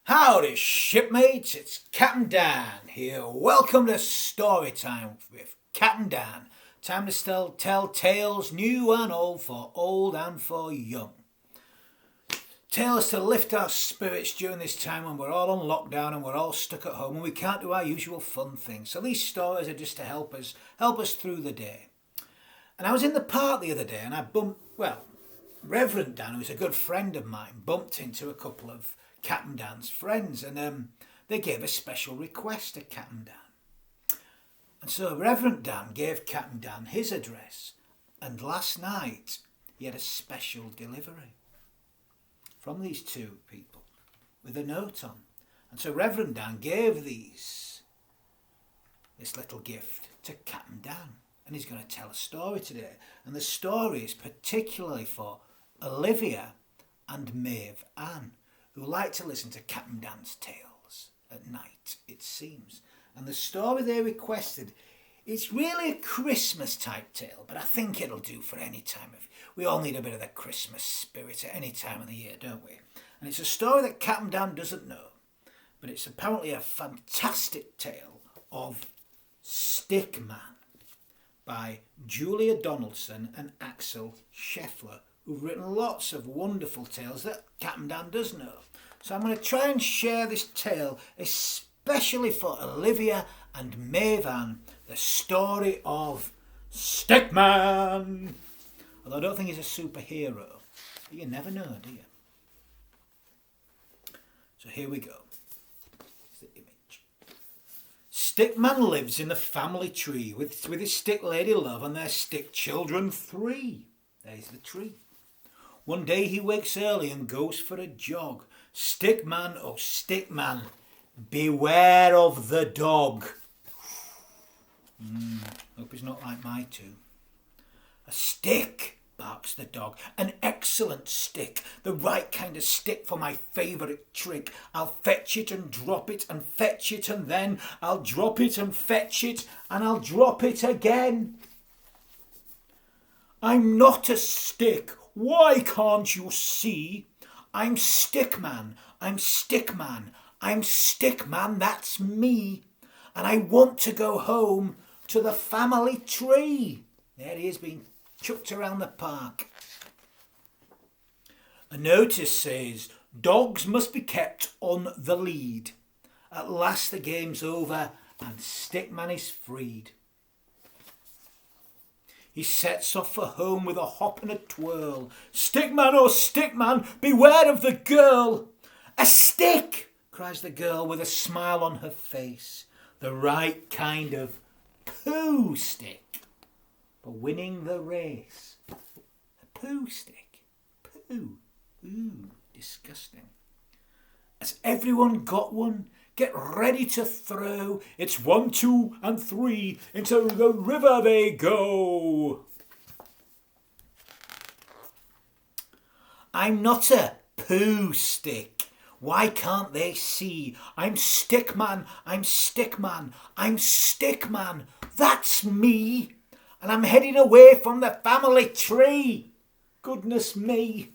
Howdy shipmates, it's Captain Dan here. Welcome to Story Time with Captain Dan. Time to tell tales new and old and for young. Tales to lift our spirits during this time when we're all on lockdown and we're all stuck at home and we can't do our usual fun things. So these stories are just to help us through the day. And I was in the park the other day and I Rev Danny, who's a good friend of mine, bumped into a couple of Captain Dan's friends and they gave a special request to Captain Dan. And so Reverend Dan gave Captain Dan his address and last night he had a special delivery from these two people with a note on. And so Reverend Dan gave this little gift to Captain Dan and he's going to tell a story today. And the story is particularly for Olivia and Maeve Ann, who like to listen to Captain Dan's tales at night, it seems. And the story they requested, it's really a Christmas type tale, but I think it'll do for any time. We all need a bit of the Christmas spirit at any time of the year, don't we? And it's a story that Captain Dan doesn't know, but it's apparently a fantastic tale of Stickman by Julia Donaldson and Axel Scheffler, who've written lots of wonderful tales that Captain Dan does know. So I'm going to try and share this tale, especially for Olivia and Maeve Ann, the story of Stickman. Although I don't think he's a superhero. But you never know, do you? So here we go. Here's the image. Stickman lives in the family tree with his stick lady love and their stick children 3. There's the tree. One day he wakes early and goes for a jog. Stickman, oh Stickman, beware of the dog. Hope he's not like my two. A stick, barks the dog. An excellent stick. The right kind of stick for my favourite trick. I'll fetch it and drop it and fetch it and then I'll drop it and fetch it and I'll drop it again. I'm not a stick. Why can't you see? I'm Stickman, I'm Stickman, I'm Stickman, that's me. And I want to go home to the family tree. There he is being chucked around the park. A notice says, dogs must be kept on the lead. At last the game's over and Stickman is freed. He sets off for home with a hop and a twirl. Stickman, oh Stickman, beware of the girl. A stick, cries the girl with a smile on her face. The right kind of poo stick for winning the race. A poo stick. Poo. Ooh, disgusting. Has everyone got one? Get ready to throw. It's 1, 2, and 3. Into the river they go. I'm not a poo stick. Why can't they see? I'm Stickman. I'm Stickman. I'm Stickman. That's me. And I'm heading away from the family tree. Goodness me.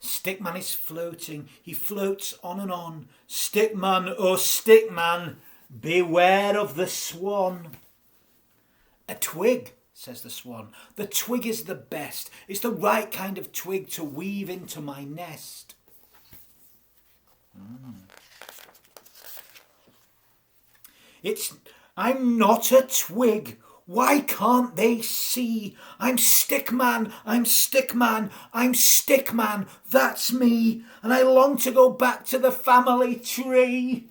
Stickman is floating, he floats on and on. Stickman, oh Stickman, beware of the swan. A twig, says the swan. The twig is the best. It's the right kind of twig to weave into my nest. I'm not a twig. Why can't they see? I'm Stickman, I'm Stickman, I'm Stickman, that's me, and I long to go back to the family tree.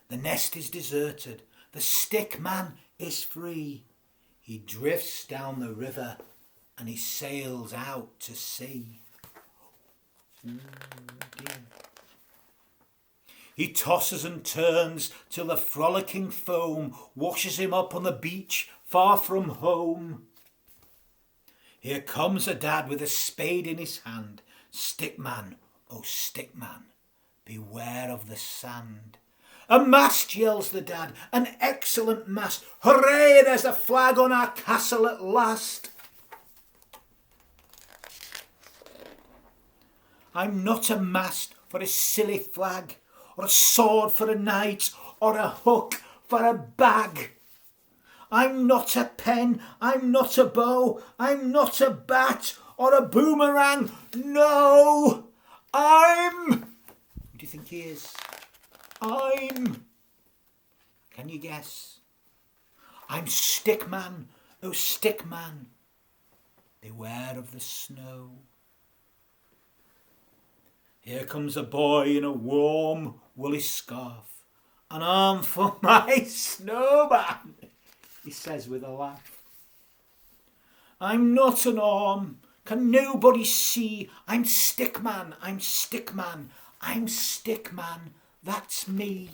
The nest is deserted, the Stickman is free. He drifts down the river and he sails out to sea. Dear. He tosses and turns till the frolicking foam washes him up on the beach far from home. Here comes a dad with a spade in his hand. Stickman, oh Stickman, beware of the sand. A mast, yells the dad, an excellent mast. Hooray, there's a flag on our castle at last. I'm not a mast, for a silly flag, or a sword for a knight, or a hook for a bag. I'm not a pen, I'm not a bow, I'm not a bat or a boomerang. No, Who do you think he is? Can you guess? I'm Stickman, oh Stickman, beware of the snow. Here comes a boy in a warm woolly scarf, an arm for my snowman, he says with a laugh. I'm not an arm, can nobody see? I'm Stickman, I'm Stickman, I'm Stickman, that's me.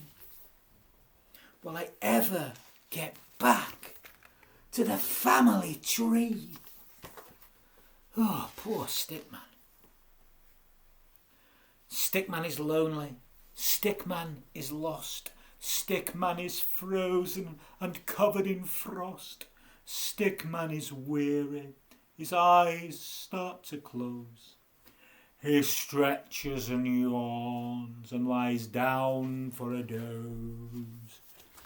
Will I ever get back to the family tree? Oh, poor Stickman. Stickman is lonely, Stickman is lost, Stickman is frozen and covered in frost, Stickman is weary, his eyes start to close. He stretches and yawns and lies down for a doze.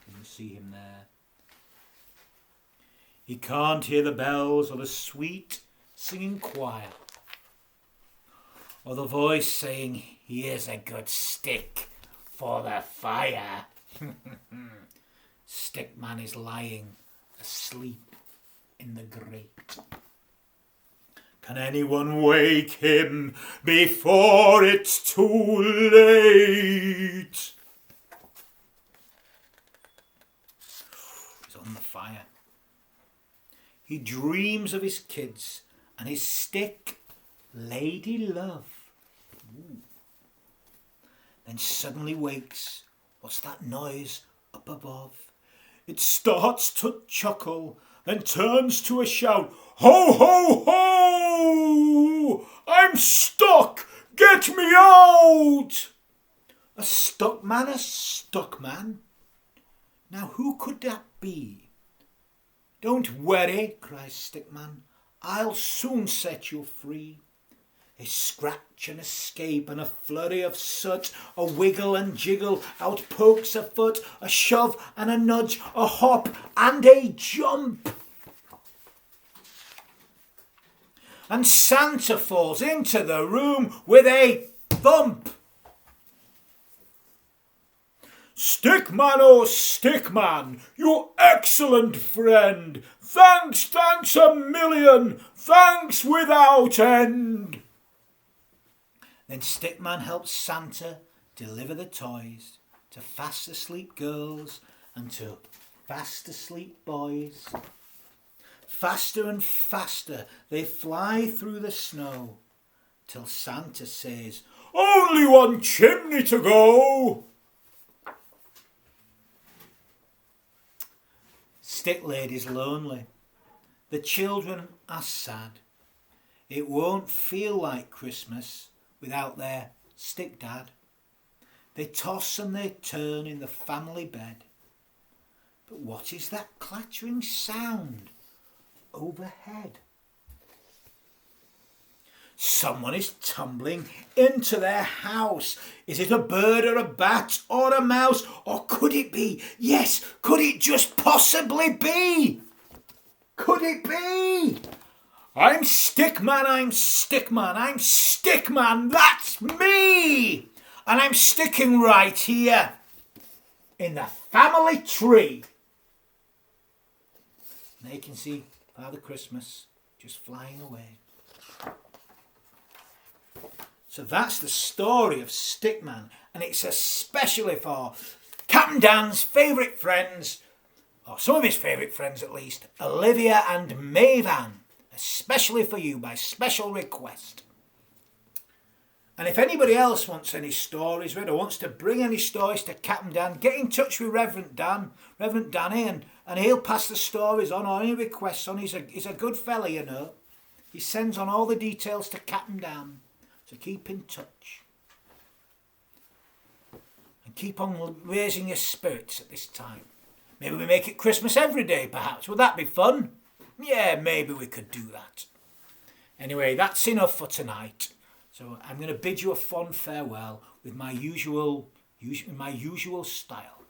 You can see him there. He can't hear the bells or the sweet singing choir, or the voice saying, here's a good stick for the fire. Stickman is lying asleep in the grate. Can anyone wake him before it's too late? He's on the fire. He dreams of his kids and his stick, Lady Love. Ooh. Then suddenly wakes. What's that noise up above? It starts to chuckle, then turns to a shout. Ho, ho, ho! I'm stuck! Get me out! A stuck man, a stuck man? Now who could that be? Don't worry, cries Stickman. I'll soon set you free. A scratch and escape and a flurry of soot, a wiggle and jiggle, out pokes a foot, a shove and a nudge, a hop and a jump. And Santa falls into the room with a thump. Stickman, oh Stickman, you excellent friend, thanks, thanks a million, thanks without end. Then Stickman helps Santa deliver the toys to fast asleep girls and to fast asleep boys. Faster and faster they fly through the snow till Santa says, only one chimney to go. Stick Lady's lonely. The children are sad. It won't feel like Christmas without their stick dad. They toss and they turn in the family bed. But what is that clattering sound overhead? Someone is tumbling into their house. Is it a bird or a bat or a mouse? Or could it be? Yes, could it just possibly be? Could it be? I'm Stickman, I'm Stickman, I'm Stickman, that's me! And I'm sticking right here in the family tree. Now you can see Father Christmas just flying away. So that's the story of Stickman, and it's especially for Captain Dan's favourite friends, or some of his favourite friends at least, Olivia and Maeve, especially for you by special request. And if anybody else wants any stories read or wants to bring any stories to Captain Dan, get in touch with Rev Danny, and he'll pass the stories on or any requests on. He's a good fella, you know. He sends on all the details to Captain Dan. So keep in touch. And keep on raising your spirits at this time. Maybe we make it Christmas every day, perhaps. Would that be fun? Yeah, maybe we could do that. Anyway, that's enough for tonight. So I'm going to bid you a fond farewell with my usual style.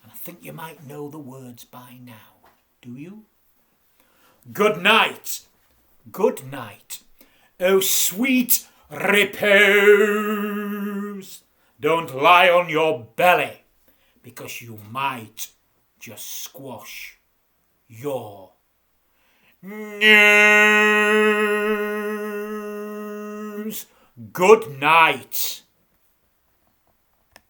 And I think you might know the words by now. Do you? Good night. Good night. Oh, sweet repose. Don't lie on your belly, because you might just squash your nose. Good night.